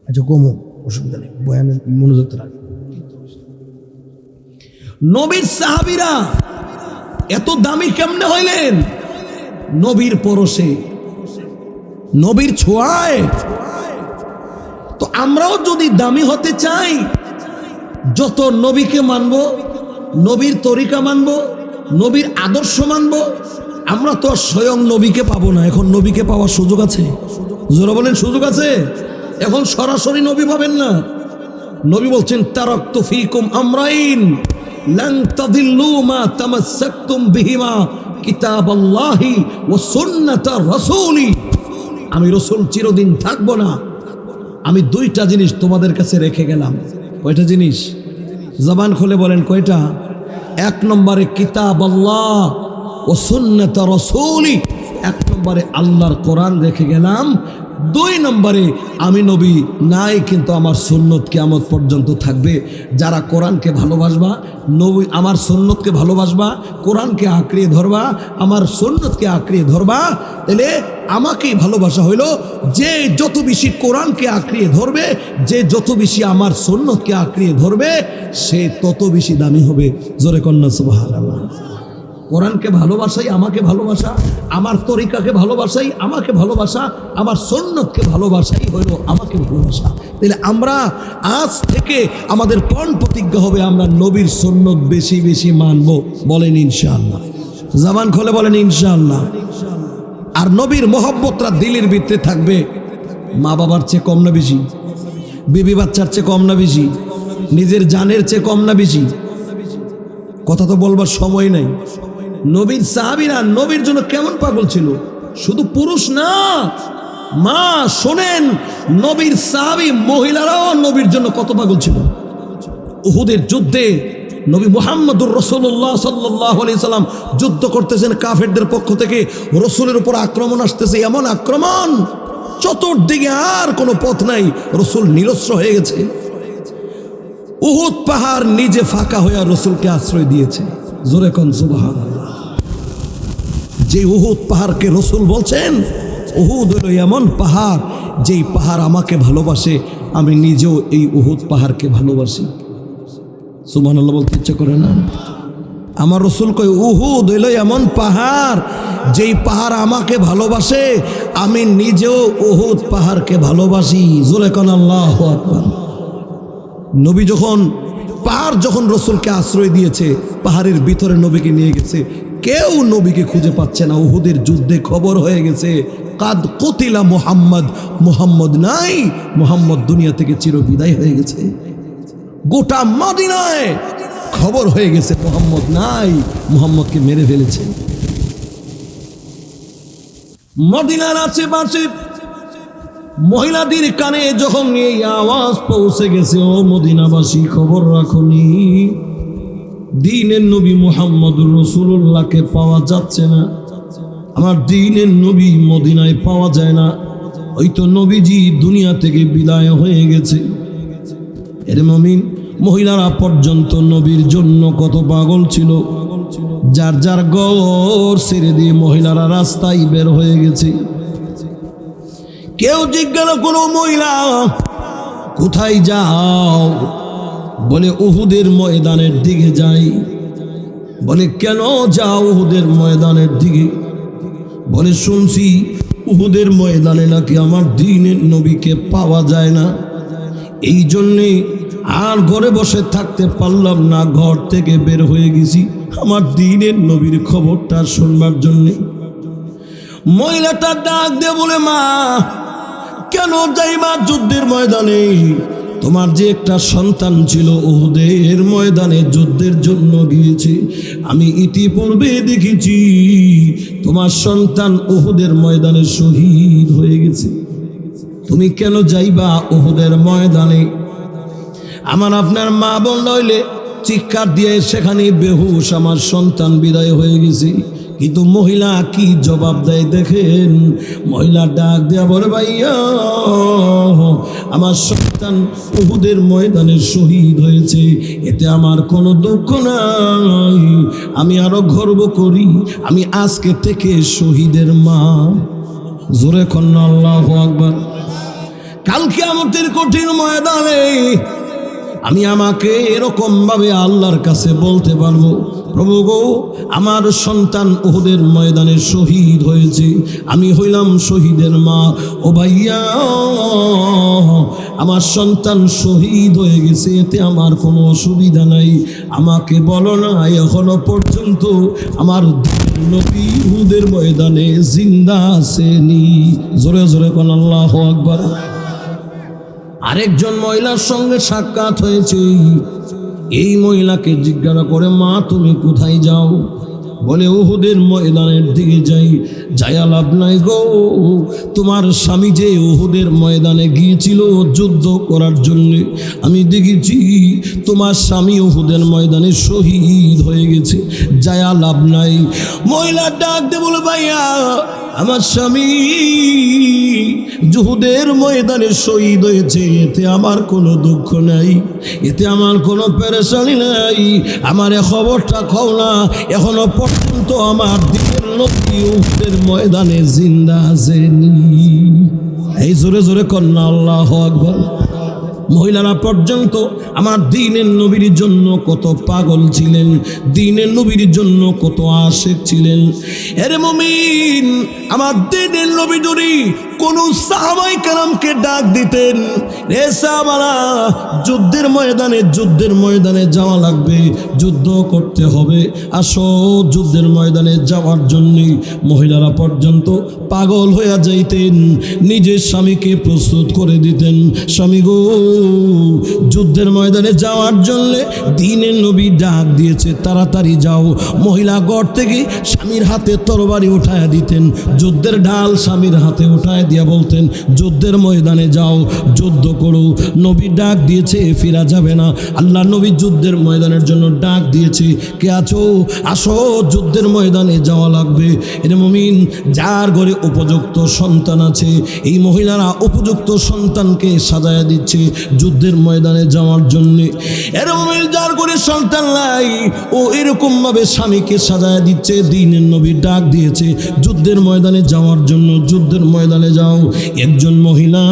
আচ্ছা কমো, অসুবিধা নেই, বয়ানের মনোযোগ রাখি। নবীর সাহাবীরা এত দামি কেমনে হইলেন? নবীর পরশে, নবীর ছোঁয়ায়। তো আমরাও যদি দামি হতে চাই, যত নবীকে মানবো, নবীর তরিকা মানবো, নবীর আদর্শ মানবো, আমরা তো স্বয়ং নবীকে পাবো না। এখন নবীকে পাওয়ার সুযোগ আছে? জোরে বলেন, সুযোগ আছে? এখন সরাসরি নবী পাবেন না। নবী বলছেন, তারাকতু ফীকুম আমরাইন লান তাদিল্লু মা তামাসসাকতুম বিহিমা কিতাবাল্লাহি ওয়া সুন্নাতার রাসূলি। আমি রাসূল চিরদিন থাকবো না, আমি 2টা জিনিস তোমাদের কাছে রেখে গেলাম। কয়টা জিনিস? জবান খুলে বলেন, কয়টা? 1 নম্বরে কিতাবাল্লাহ ওয়া সুন্নাতার রাসূলি, 1 নম্বরে আল্লাহর কোরআন রেখে গেলাম। 2 নম্বরে আমি নবী নাই, কিন্তু আমার সুন্নত কিয়ামত পর্যন্ত থাকবে। যারা কোরআনকে ভালোবাসবা, নবী আমার সুন্নতকে ভালোবাসবা, কোরআনকে আঁকড়িয়ে ধরবা, আমার সুন্নতকে আঁকড়িয়ে ধরবা, তাহলে আমাকেই ভালোবাসা হইল। যে যত বেশি কোরআনকে আঁকড়িয়ে ধরবে, যে যত বেশি আমার সুন্নতকে আঁকড়িয়ে ধরবে, সে তত বেশি দামি হবে। জোরে কন্যা সুবহানাল্লাহ। কোরআনকে ভালোবাসাই আমাকে ভালোবাসা, আমার তরিকাকে ভালোবাসাই আমাকে ভালোবাসা, আমার সুন্নতকে ভালোবাসাই হইল আমাকে ভালোবাসা। তাহলে আমরা আজ থেকে আমাদের পণ প্রতিজ্ঞা হবে, আমরা নবীর সুন্নত বেশি বেশি মানব। বলেন ইনশাআল্লাহ। জবান খুলে বলেন ইনশাআল্লাহ। আর নবীর মহব্বতটা দিলের ভিতরে থাকবে। মা বাবার চেয়ে কম না বেশি? বিবি বাচ্চার চেয়ে কম না বেশি? নিজের জানের চেয়ে কম না বেশি? কথা তো বলবার সময় নাই। নবীর সাহাবীরা নবীর জন্য কেমন পাগল ছিল? শুধু পুরুষ না, মা শোনেন, নবীর সাহাবী মহিলারাও নবীর জন্য কত পাগল ছিল। উহুদের যুদ্ধে নবী মুহাম্মদুর রাসূলুল্লাহ সাল্লাল্লাহু আলাইহি সাল্লাম যুদ্ধ করতেছেন কাফেরদের পক্ষ থেকে, রসুলের উপর আক্রমণ আসতেছে, এমন আক্রমণ চতুর্দিকে আর কোনো পথ নাই, রসুল নিরস্ত্র হয়ে গেছে। উহুদ পাহাড় নিজে ফাঁকা হয়ে রসুলকে আশ্রয় দিয়েছে। জোরে কোন সুবহানাল্লাহ। যে উহুদ পাহাড়কে রসুল বলছেন উহুদ হলো এমন পাহাড়, যেই পাহাড় আমাকে ভালোবাসে, আমি নিজেও এই উহুদ পাহাড়কে ভালোবাসি। সুবহানাল্লাহ বলতে ইচ্ছে করে না? আমার রসুল কয় উহুদ হইল এমন পাহাড়, যেই পাহাড় আমাকে ভালোবাসে, আমি নিজেও উহুদ পাহাড়কে ভালোবাসি। জোরে কোন আল্লাহু আকবার। নবী যখন পাহাড় যখন রসুলকে আশ্রয় দিয়েছে, পাহাড়ের ভিতরে নবীকে নিয়ে গেছে, কেউ নবীকে খুঁজে পাচ্ছে না। উহুদের যুদ্ধে খবর হয়ে গেছে কাদ কুতিলা মুহাম্মদ, মুহাম্মদ নাই, মুহাম্মদ দুনিয়া থেকে চিরবিদায় হয়ে গেছে। গোটা মদিনায় খবর হয়ে গেছে মুহাম্মদ নাই, মুহাম্মদকে মেরে ফেলেছে। মদিনার আশেপাশে মহিলাদের কানে যখন এই আওয়াজ পৌঁছে গেছে, ও মদিনাবাসী খবর রাখুনি, দ্বীনের নবী মুহাম্মদুর রাসূলুল্লাহকে পাওয়া যাচ্ছে না। আমার দ্বীনের নবী মদিনায় পাওয়া যায় না, হয়তো নবীজি দুনিয়া থেকে বিদায় হয়ে গেছে। এর মুমিন, মহিলারা পর্যন্ত নবীর জন্য কত পাগল ছিল। যার যার ঘর ছেড়ে দিয়ে মহিলারা রাস্তায় বের হয়ে গেছে। কেউ জিজ্ঞাসা করো, মহিলা কোথায় যাও? বলে উহুদের ময়দানের দিকে যাই। বলে কেন যাও উহুদের ময়দানের দিকে? বলে শুনছি উহুদের ময়দানে নাকি আমার দ্বীনের নবীকে পাওয়া যায় না, এই জন্যে আর ঘরে বসে থাকতে পারলাম না, ঘর থেকে বের হয়ে গেছি আমার দ্বীনের নবীর খবরটা শুনবার জন্যে। মহিলাটা ডাক দিয়ে বলে, মা কেন যাইবা যুদ্ধের ময়দানে? তোমার যে একটা সন্তান ছিল উহুদের ময়দানে যুদ্ধের জন্য গিয়েছে, আমি ইতিপূর্বে দেখেছি তোমার সন্তান উহুদের ময়দানে শহীদ হয়ে গেছে। তুমি কেন যাইবা উহুদের ময়দানে? আমার আপনার মা বোন নইলে চিৎকার দিয়ে সেখানে বেহুশ আমার সন্তান বিদায় হয়ে গেছে। কিন্তু মহিলা কি জবাব দেয় দেখেন। মহিলা ডাক দেয়া বলে, ভাইয়া আমার সন্তান উহুদের ময়দানে শহীদ হয়েছে, এতে আমার কোনো দুঃখ নাই, আমি আরো গর্ব করি, আমি আজকে থেকে শহীদের মা। জোরে কন্যা আল্লাহু আকবার। কাল কিয়ামতের কঠিন ময়দানে আমি আমাকে এরকম ভাবে আল্লাহর কাছে বলতে পারবো, প্রভু গো আমার সন্তান উহুদের ময়দানে শহীদ হয়েছে, আমি হইলাম শহীদের মা। ও ভাইয়া আমার সন্তান শহীদ হয়ে গেছে, এতে আমার কোনো অসুবিধা নাই, আমাকে বলো না এখনো পর্যন্ত আমার নবী উহুদের ময়দানে জিন্দা আছেনি। জোরে জোরে কোন আল্লাহু আকবার। আরেকজন মহিলার সঙ্গে সাক্ষাৎ হয়েছে। এই মহিলাকে জিজ্ঞাসা করে, মা তুমি কোথায় যাও? বলে উহুদের ময়দানের দিকে যাই। যায়া লাভ নাই গো, তোমার স্বামী যে উহুদের ময়দানে গিয়েছিল যুদ্ধ করার জন্য, আমি দেখেছি তোমার স্বামী উহুদের ময়দানে শহীদ হয়ে গেছে, যায়া লাভ নাই। মহিলা ডাক দে বলে, ভাইয়া আমার স্বামী উহুদের ময়দানে শহীদ হয়েছে, এতে আমার কোনো দুঃখ নাই, এতে আমার কোনো পেরেশানি নাই, আমার এ খবরটা কও না এখনো পর্যন্ত আমার দ্বীনের নবী উহুদের ময়দানে জিন্দা আছেনি। এই জোরে জোরে কন্যা আল্লাহু আকবার। মহিলারা পর্যন্ত আমার দ্বীনের নবীর জন্য কত পাগল ছিলেন, দ্বীনের নবীর জন্য কত আশিক ছিলেন। এর মুমিন, আমার দ্বীনের নবী যদি কোন সাহাবায়ে কেরামকে ডাক দিতেন, রে সাহাবারা যুদ্ধের ময়দানে যাওয়া লাগবে, যুদ্ধ করতে হবে, আসো যুদ্ধের ময়দানে যাওয়ার জন্য মহিলারা পর্যন্ত পাগল হয়ে যাইতেন, নিজের স্বামীকে প্রস্তুত করে দিতেন, স্বামী গো যুদ্ধের ময়দানে যাওয়ার জন্য দ্বীনের নবী ডাক দিয়েছে, তাড়াতাড়ি যাও। মহিলা ঘর থেকে স্বামীর হাতে তরবারি উঠায়া দিতেন, যুদ্ধের ঢাল স্বামীর হাতে উঠায় থামায় দিয়া বলতেন যুদ্ধের ময়দানে যাও, যুদ্ধ করো। নবী ডাক দিয়েছে, ফিরা যাবে না। আল্লাহ নবী যুদ্ধের ময়দানের জন্য ডাক দিয়েছে, কে আছো আসো, যুদ্ধের ময়দানে যাওয়া লাগবে। এর মুমিন, যার ঘরে উপযুক্ত সন্তান আছে, এই মহিলারা উপযুক্ত সন্তানকে সাজায়া দিচ্ছে যুদ্ধের ময়দানে যাওয়ার জন্য। এর মুমিন, যার ঘরে সন্তান নাই, ও এরকম ভাবে স্বামীকে সাজায়া দিচ্ছে। দ্বীনের নবী ডাক দিয়েছে যুদ্ধের ময়দানে যাওয়ার জন্য, যুদ্ধের ময়দানে যাও। একজন মহিলা,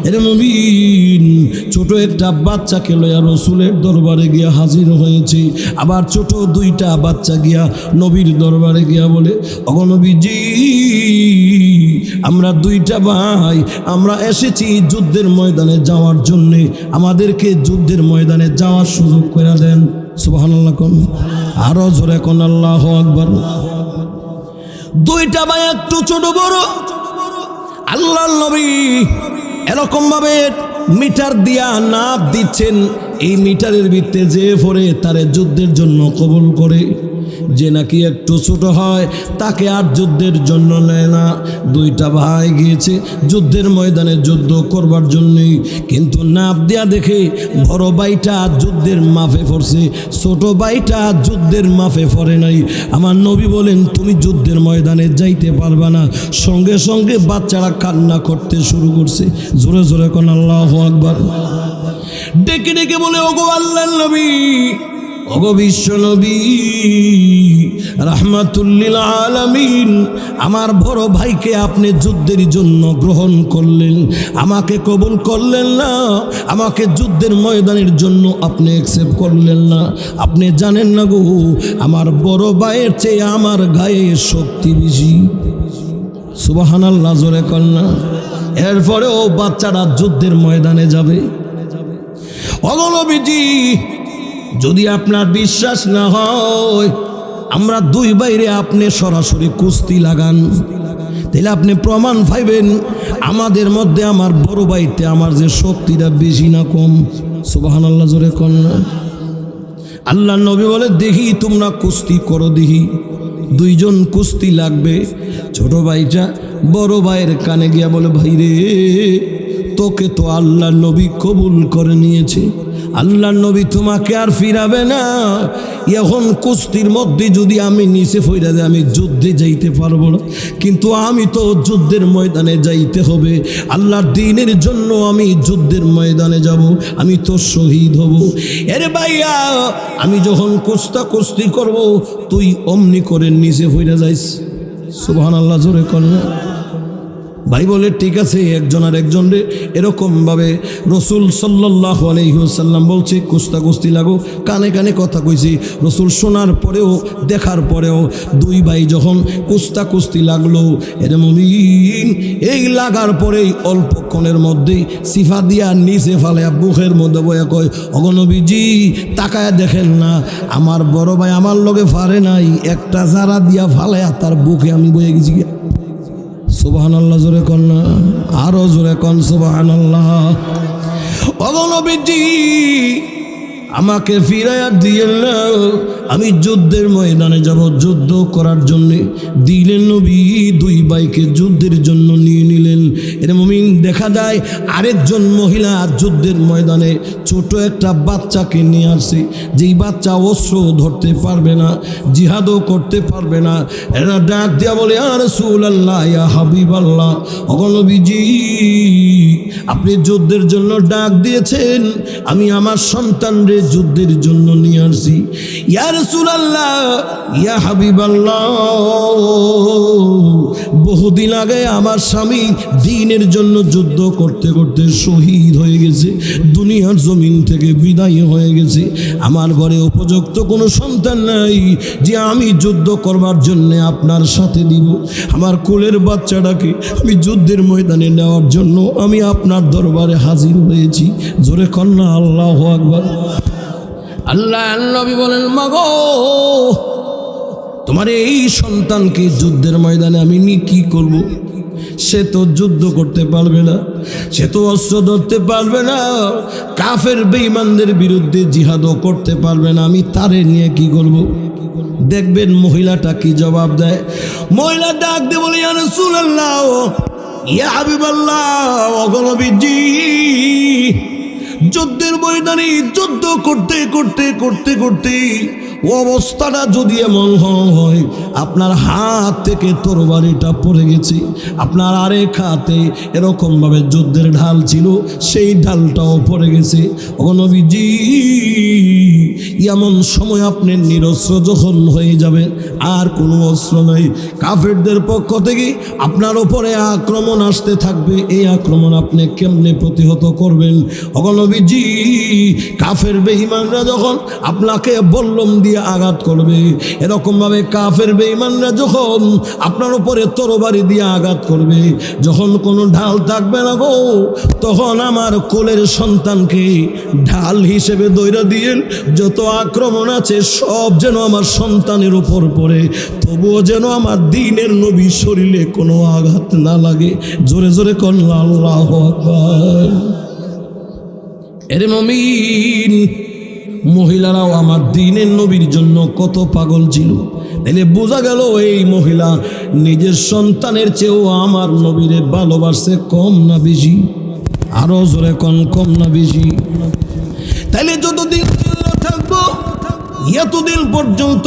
এর মুমিন, ছোট একটা বাচ্চাকে লইয়া রসুলের দরবারে গিয়া হাজির হয়েছে। আবার ছোট দুইটা বাচ্চা গিয়া নবীর দরবারে গিয়া বলে, ওগো নবীজি, আমরা দুইটা ভাই, আমরা এসেছি যুদ্ধের ময়দানে যাওয়ার জন্যে, আমাদেরকে যুদ্ধের ময়দানে যাওয়ার সুযোগ করে দেন। সুবহানাল্লাহ কোন, আরো জোরে কোন আল্লাহু আকবার। দুইটা ভাই একটু ছোট বড়। আল্লাহর নবী এরকম ভাবে মিটার দিয়া নাপ দিচ্ছেন, এই মিটারের ভিত্তে যে পড়ে তারে যুদ্ধের জন্য কবুল করে, যে নাকি একটু ছোট হয় তাকে আর যুদ্ধের জন্য নেয় না। দুইটা ভাই গিয়েছে যুদ্ধের ময়দানে যুদ্ধ করবার জন্যই, কিন্তু নাপ দেয়া দেখে বড় ভাইটা যুদ্ধের মাফে পড়ছে, ছোট ভাইটা যুদ্ধের মাফে পড়ে নাই। আমার নবী বলেন, তুমি যুদ্ধের ময়দানে যাইতে পারবা না। সঙ্গে সঙ্গে বাচ্চারা কান্না করতে শুরু করছে। জোরে জোরে কোন আল্লাহু আকবার। ডেকে ডেকে বলে, ওগো আল্লাহর নবী, ওগো বিশ্ব নবী রাহমাতুল লিল আলামিন, আমার বড় ভাইকে আপনি যুদ্ধের জন্য গ্রহণ করলেন, আমাকে কবুল করলেন না, আমাকে যুদ্ধের ময়দানের জন্য আপনি অ্যাকসেপ্ট করলেন না। আপনি জানেন না গো, আমার বড় ভাইয়ের চেয়ে আমার গায়ে শক্তি বেশি। সুবহানাল্লাহ, জোরে কন্যা। এরপরেও বাচ্চারা যুদ্ধের ময়দানে যাবে। ওগো নবীজি, যদি আপনার বিশ্বাস না হয়, আমরা দুই বাইরে আপনি সরাসরি কুস্তি লাগান, তাহলে আপনি প্রমাণ পাইবেন আমাদের মধ্যে আমার বড় ভাইতে আমার যে শক্তিটা বেশি না কম। সুবহানাল্লাহ, জোরে কন্যা। আল্লাহ নবী বলে, দেখি তোমরা কুস্তি করো দেখি। দুইজন কুস্তি লাগবে। ছোট ভাইটা বড় ভাইয়ের কানে গিয়া বলে, ভাই রে, তোকে তো আল্লাহ নবী কবুল করে নিয়েছে, আল্লাহ নবী তোমাকে আর ফিরাবে না। এখন কুস্তির মধ্যে যদি আমি নিচে ফইরা যাই, আমি যুদ্ধে যাইতে পারবো না, কিন্তু আমি তো যুদ্ধের ময়দানে যাইতে হবে। আল্লাহর দ্বীনের জন্য আমি যুদ্ধের ময়দানে যাব, আমি তো শহীদ হব। এরে ভাইয়া, আমি যখন কুস্তি করব, তুই অমনি করে নিচে ফইরা যাইস। সুবহানাল্লাহ, জোরে কর না। ভাই বলে, ঠিক আছে। একজন আর একজনরে এরকমভাবে রসুল সাল্লাল্লাহু আলাইহি ওয়াসাল্লাম বলছে কুস্তি লাগো, কানে কানে কথা কইছি। রসুল শোনার পরেও দেখার পরেও দুই ভাই যখন কুস্তি লাগলো, এর মুমিন, এই লাগার পরেই অল্পক্ষণের মধ্যেই সিফা দিয়া নিচে ফালে বুকের মধ্যে বয়া কয়, ওগো নবীজি, তাকায় দেখেন না, আমার বড় ভাই আমার লগে ফারে নাই, একটা জারা দিয়া ফালায়া তার বুকে আমি বয়ে গেছি। সুবহানাল্লাহ, জোরে কন না, আরো জোরে কন সুবহানাল্লাহ। ওগো নবীজি, আমাকে ফিরাইয়া দিয়েন না, আমি যুদ্ধের ময়দানে যাব যুদ্ধ করার জন্যে। দিলেন নবী, দুই ভাইকে যুদ্ধের জন্য নিয়ে নিলেন। এর মুমিন, দেখা যায় আরেকজন মহিলা যুদ্ধের ময়দানে ছোট একটা বাচ্চাকে নিয়ে আসছে, যেই বাচ্চা অস্ত্র ধরতে পারবে না, জিহাদও করতে পারবে না। এরা ডাক দিয়া বলে, ইয়া রাসূলুল্লাহ, ইয়া হাবিবাল্লাহ, ওগো নবীজি, আপনি যুদ্ধের জন্য ডাক দিয়েছেন, আমি আমার সন্তানরে যুদ্ধের জন্য নিয়ে আসছি। ইয়া রাসূলুল্লাহ, ইয়া হাবিবাল্লাহ, বহুদিন আগে আমার স্বামী দ্বীনের জন্য যুদ্ধ করতে করতে শহীদ হয়ে গেছে, দুনিয়ার জমিন থেকে বিদায় হয়ে গেছে। আমার ঘরে উপযুক্ত কোনো সন্তান নাই যে আমি যুদ্ধ করবার জন্য আপনার সাথে দিব। আমার কোলের বাচ্চাটাকে আমি যুদ্ধের ময়দানে নেওয়ার জন্য আমি আপনার দরবারে হাজির হয়েছি। জোরে কন্যা আল্লাহু আকবার। আল্লাহ নবী বলেন, মাগো, তোমার এই সন্তানকে যুদ্ধের ময়দানে আমি কি করব? সে তো যুদ্ধ করতে পারবে না, সে তো অস্ত্র ধরতে পারবে না, কাফের বেঈমানদের বিরুদ্ধে জিহাদও করতে পারবে না, আমি তারে নিয়ে কি করব? দেখবেন মহিলাটা কি জবাব দেয়। মহিলা ডাক দিয়ে বলে, ইয়া রাসূলুল্লাহ, ইয়া হাবিবাল্লাহ, ওগো নবীজি, যুদ্ধের ময়দানে যুদ্ধ করতে করতে করতে করতে অবস্থাটা যদি এমন হয় আপনার হাত থেকে তরবারিটা পড়ে গেছে, আপনার আরেক হাতে এরকমভাবে যুদ্ধের ঢাল ছিল, সেই ঢালটাও পড়ে গেছে, ও নবীজি, এমন সময় আপনি নিরস্ত্র যখন হয়ে যাবেন, আর কোনো অস্ত্র নাই, কাফেরদের পক্ষ থেকে আপনার উপরে আক্রমণ আসতে থাকবে, এই আক্রমণ আপনি কেমনে প্রতিহত করবেন? ও নবীজি, কাফের বেঈমানরা যখন আপনাকে বল্লম দিয়ে আঘাত করবে, এরকম ভাবে কাফের বেঈমানরা যখন আপনার উপরে তরবারি দিয়ে আঘাত করবে, যখন কোনো ঢাল থাকবে না গো, তখন আমার কোলের সন্তানকে ঢাল হিসেবে দইরা দিয়েন, যত আক্রমণ আছে সব যেন আমার সন্তানের উপর পড়ে, তবুও যেন আমার দ্বীনের নবী শরীরে কোনো আঘাত না লাগে। জোরে জোরে কোন আল্লাহু আকবার। এরে মুমিন, মহিলারাও আমার দ্বীনের নবীর জন্য কত পাগল ছিল, তাইলে বোঝা গেল এই মহিলা নিজের সন্তানের চেয়েও আমার নবীরে ভালোবাসে, কম না বেশি? আরো জোরে কোন, কম না বেশি? তাইলে যতদিন থাকবো, এতদিন পর্যন্ত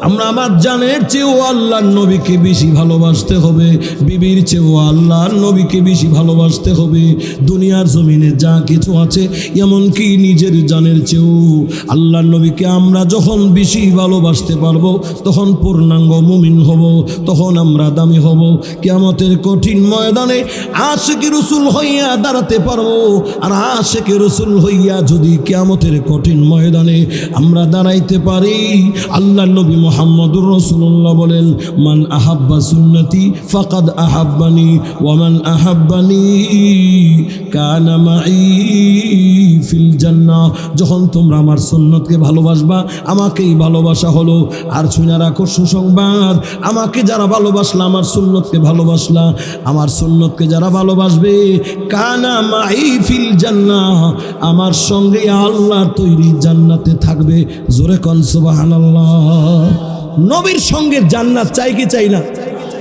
আমরা আমার জানের চেয়েও আল্লাহর নবীকে বেশি ভালোবাসতে হবে, বিবির চেয়েও আল্লাহর নবীকে বেশি ভালোবাসতে হবে। দুনিয়ার জমিনে যা কিছু আছে, এমনকি নিজের জানের চেয়েও আল্লাহর নবীকে আমরা যখন বেশি ভালোবাসতে পারবো, তখন পূর্ণাঙ্গ মুমিন হব, তখন আমরা দামি হব। কিয়ামতের কঠিন ময়দানে আশিকি রাসূল হইয়া দাঁড়াতে পারবো। আর আশিকি রাসূল হইয়া যদি কিয়ামতের কঠিন ময়দানে আমরা দাঁড়াইতে পারি, আল্লাহর নবী মুহাম্মদুর রাসূলুল্লাহ বলেন, মান আহাব্বা সুন্নতি ফাকাদ আহাব্বানি ওয়া মান আহাব্বানি কানা মাই ফিল জান্নাহ। যখন তোমরা আমার সুন্নতকে ভালোবাসবা, আমাকেই ভালোবাসা হলো। আর শুনে রাখো সুসংবাদ, আমাকে যারা ভালোবাসলা, আমার সুন্নতকে ভালোবাসলা, আমার সুন্নতকে যারা ভালোবাসবে, কানা মাই ফিল জান্নাহ, আমার সঙ্গে আল্লাহর তৈরি জান্নাতে থাকবে। জোরে কোন সুবহানাল্লাহ। নবীর সঙ্গে জান্নাত চাই কি চাই না?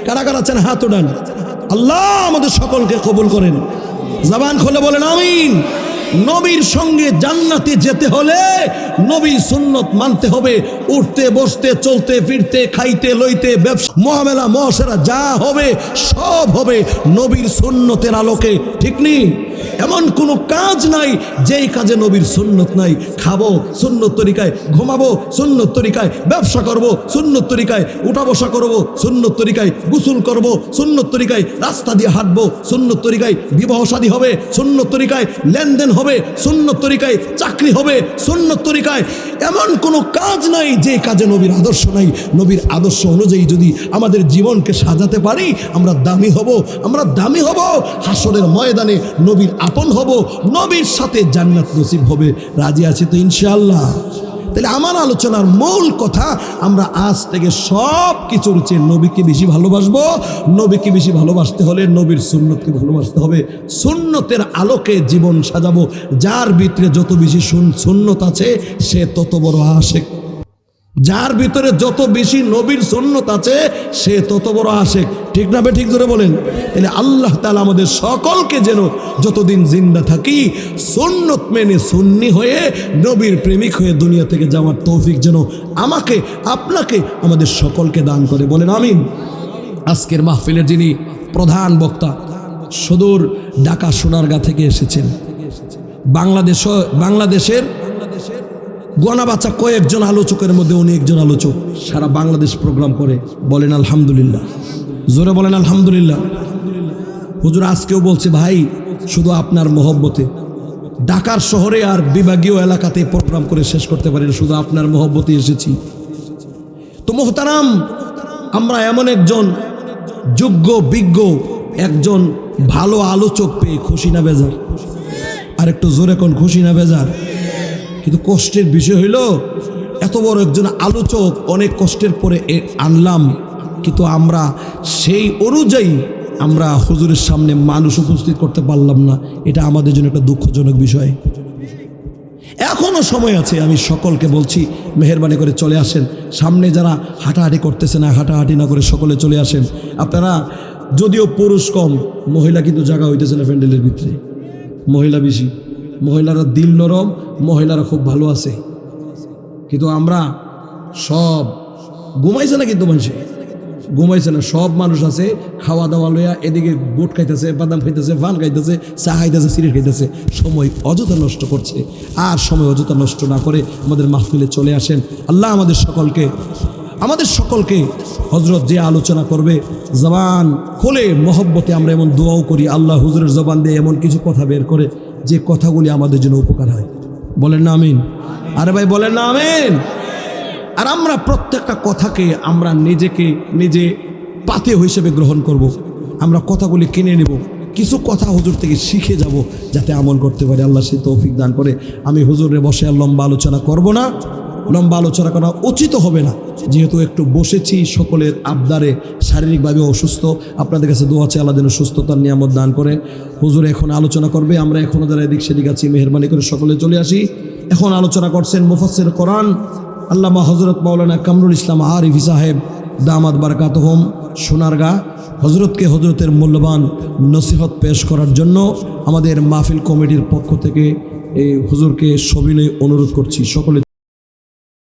কারা কারা চান হাত ওঠান। আল্লাহ আমাদের সকলকে কবুল করেন। জবান খুলে বলেন আমিন। নবীর সঙ্গে জান্নাতে যেতে হলে নবীর সুন্নত মানতে হবে। উঠতে বসতে চলতে ফিরতে খাইতে লইতে ব্যবসা মহামেলা মহাসেরা যা হবে সব হবে নবীর সুন্নতের আলোকে, ঠিক নেই? এমন কোনো কাজ নাই যেই কাজে নবীর সুন্নত নাই। খাবো সুন্নত তরিকায়, ঘুমাবো সুন্নত তরিকায়, ব্যবসা করব সুন্নত তরিকায়, উঠা বসা করবো সুন্নত তরিকায়, গোসল করব সুন্নত তরিকায়, রাস্তা দিয়ে হাঁটবো সুন্নত তরিকায়, বিবাহ শাদী হবে সুন্নত তরিকায়, লেনদেন হবে সুন্নত তরিকায়, চাকরি হবে সুন্নত তরিকায়। এমন কোনো কাজ নাই যে কাজে নবীর আদর্শ নাই। নবীর আদর্শ অনুযায়ী যদি আমাদের জীবনকে সাজাতে পারি, আমরা দামি হব, আমরা দামি হব। হাসরের ময়দানে নবীর আপন হব, নবীর সাথে জান্নাত নসিব হবে। রাজি আছি তো ইনশাআল্লাহ? তাহলে আমার আলোচনার মূল কথা, আমরা আজ থেকে সব কিছুর চেয়ে নবীকে বেশি ভালোবাসবো। নবীকে বেশি ভালোবাসতে হলে নবীর সুন্নতকে ভালোবাসতে হবে। সুন্নতের আলোকে জীবন সাজাবো। যার ভিতরে যত বেশি সুন্নত আছে সে তত বড় আশিক। যার ভিতরে যত বেশি নবীর সুন্নত আছে সে তত বড় আশিক। ঠিক না ঠিক ধরে বলেন? তাহলে আল্লাহ তাআলা আমাদের সকলকে যেন যতদিন জিন্দা থাকি সুন্নত মেনে সুন্নি হয়ে নবীর প্রেমিক হয়ে দুনিয়া থেকে যাওয়ার তৌফিক যেন আমাকে আপনাকে আমাদের সকলকে দান করে। বলেন আমিন। আজকের মাহফিলের যিনি প্রধান বক্তা, সুদূর ঢাকা সোনারগাঁ থেকে এসেছেন। বাংলাদেশের গোনাবাচা কয়েকজন আলোচকের মধ্যে উনি একজন আলোচক। সারা বাংলাদেশ প্রোগ্রাম করে। বলেন আলহামদুলিল্লাহ। জোরে বলেন আলহামদুলিল্লাহ। হুজুর আজকেও বলছে, ভাই শুধু আপনার মহব্বতে ঢাকার শহরে আর বিভাগীয় এলাকাতে প্রোগ্রাম করে শেষ করতে পারি না, শুধু আপনার মহব্বতে এসেছি। তো মোহতারাম, আমরা এমন একজন যোগ্য বিজ্ঞ একজন ভালো আলোচক পেয়ে খুশি না বেজার? আর একটু জোরে কোন, খুশি না বেজার? কিন্তু কষ্টের বিষয় হইল, এত বড় একজন আলোচক অনেক কষ্টের পরে আনলাম, কিন্তু আমরা সেই অনুযায়ী আমরা হুজুরের সামনে মানুষ উপস্থিত করতে পারলাম না। এটা আমাদের জন্য একটা দুঃখজনক বিষয়। এখনো সময় আছে। আমি সকলকে বলছি, মেহেরবানি করে চলে আসেন। সামনে যারা হাঁটাহাঁটি করতেছে না, হাঁটাহাঁটি না করে সকলে চলে আসেন। আপনারা যদিও পুরুষ কম, মহিলা কিন্তু জায়গা হইতেছে না প্যান্ডেলের ভিতরে, মহিলা বেশি। মহিলারা দিল নরম, মহিলারা খুব ভালো আছে। কিন্তু আমরা সব ঘুমাইছে না, কিন্তু মানুষে ঘুমাইছে না, সব মানুষ আছে খাওয়া দাওয়া লইয়া, এদিকে বুট খাইতেছে, বাদাম খাইতেছে, পান খাইতেছে, চা খাইতেছে, সিগারেট খাইতেছে, সময় অযথা নষ্ট করছে। আর সময় অযথা নষ্ট না করে আমাদের মাহফিলে চলে আসেন। আল্লাহ আমাদের সকলকে হজরত যে আলোচনা করবে জবান খুলে মহব্বতে আমরা এমন দোয়াও করি, আল্লাহ হুজুরের জবান দিয়ে এমন কিছু কথা বের করে যে কথাগুলি আমাদের জন্য উপকার হয়। বলেন না আমিন? আরে ভাই বলেন না আমিন? আর আমরা প্রত্যেকটা কথাকে আমরা নিজে পাথে হিসেবে গ্রহণ করব। আমরা কথাগুলি কিনে নেব, কিছু কথা হুজুর থেকে শিখে যাব, যাতে আমল করতে পারে। আল্লাহ সে তৌফিক দান করে। আমি হুজুরে বসে আর লম্বা আলোচনা করব না, লম্বা আলোচনা করা উচিত হবে না, যেহেতু একটু বসেছি সকলের আবদারে, শারীরিকভাবে অসুস্থ। আপনাদের কাছে দোয়া আছে আল্লাহ যেন সুস্থতার নিয়ামত দান করে। হুজুর এখন আলোচনা করবে, আমরা এখনও যারা এদিক সেদিক আছি মেহরবানি করে সকলে চলে আসি। এখন আলোচনা করছেন মুফাসসির কোরআন আল্লামা হযরত মাওলানা কামরুল ইসলাম আরিফি সাহেব দামাত বারাকাতুহুম সোনারগাঁ। হজরতকে হজরতের মূল্যবান নসিহত পেশ করার জন্য আমাদের মাহফিল কমিটির পক্ষ থেকে এই হুজুরকে সবিনয় অনুরোধ করছি, সকলে